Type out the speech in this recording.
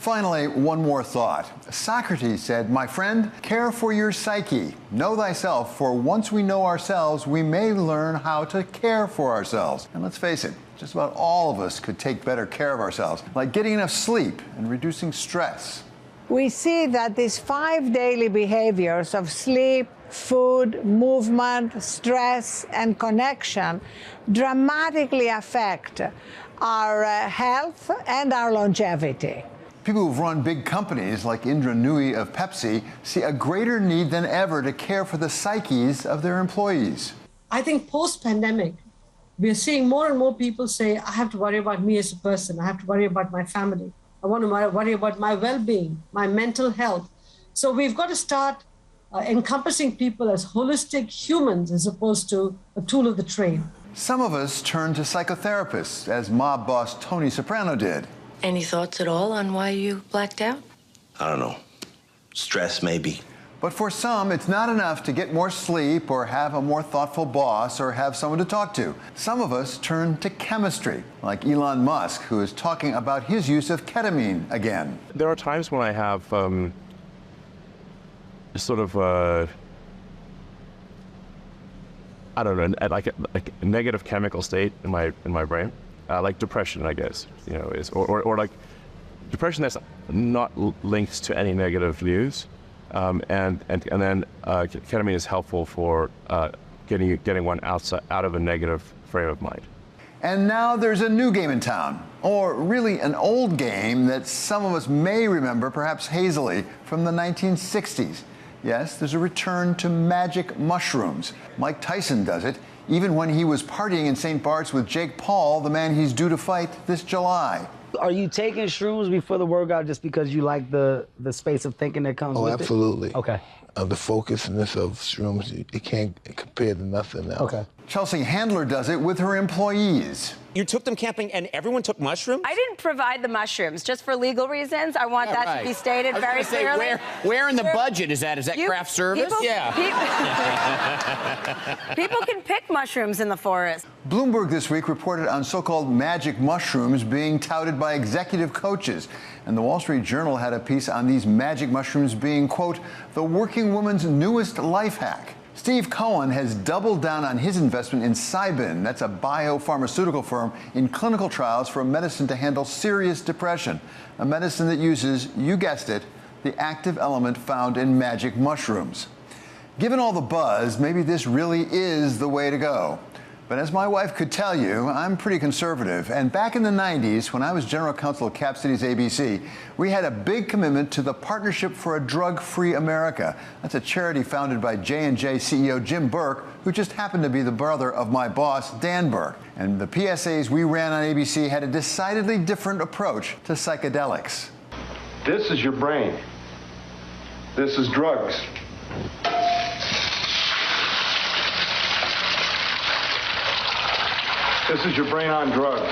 Finally, one more thought. Socrates said, "My friend, care for your psyche. Know thyself, for once we know ourselves, we may learn how to care for ourselves." And let's face it, just about all of us could take better care of ourselves, like getting enough sleep and reducing stress. We see that these 5 daily behaviors of sleep, food, movement, stress, and connection dramatically affect our health and our longevity. People who've run big companies like Indra Nooyi of Pepsi see a greater need than ever to care for the psyches of their employees. I think post-pandemic, we're seeing more and more people say, I have to worry about me as a person. I have to worry about my family. I want to worry about my well-being, my mental health. So we've got to start encompassing people as holistic humans as opposed to a tool of the trade. Some of us turn to psychotherapists, as mob boss Tony Soprano did. Any thoughts at all on why you blacked out? I don't know. Stress, maybe. But for some, it's not enough to get more sleep or have a more thoughtful boss or have someone to talk to. Some of us turn to chemistry, like Elon Musk, who is talking about his use of ketamine again. There are times when I have sort of I don't know, like a negative chemical state in my brain, like depression, I guess, you know, or like depression that's not linked to any negative news. And then ketamine is helpful for getting one out of a negative frame of mind. And now there's a new game in town, or really an old game that some of us may remember, perhaps hazily, from the 1960s. Yes, there's a return to magic mushrooms. Mike Tyson does it, even when he was partying in St. Bart's with Jake Paul, the man he's due to fight this July. Are you taking shrooms before the workout just because you like the space of thinking that comes with it? Oh, absolutely. Okay. The focusedness of shrooms, it can't compare to nothing else. Okay. Chelsea Handler does it with her employees. You took them camping and everyone took mushrooms? I didn't provide the mushrooms, just for legal reasons. I want that to be stated very clearly. Where in the budget is that? Is that craft service? People can pick mushrooms in the forest. Bloomberg this week reported on so-called magic mushrooms being touted by executive coaches. And the Wall Street Journal had a piece on these magic mushrooms being, quote, the working woman's newest life hack. Steve Cohen has doubled down on his investment in Cybin. That's a biopharmaceutical firm in clinical trials for a medicine to handle serious depression. A medicine that uses, you guessed it, the active element found in magic mushrooms. Given all the buzz, maybe this really is the way to go. But as my wife could tell you, I'm pretty conservative. And back in the 90s, when I was general counsel of Cap Cities ABC, we had a big commitment to the Partnership for a Drug-Free America. That's a charity founded by J&J CEO Jim Burke, who just happened to be the brother of my boss, Dan Burke. And the PSAs we ran on ABC had a decidedly different approach to psychedelics. This is your brain. This is drugs. This is your brain on drugs.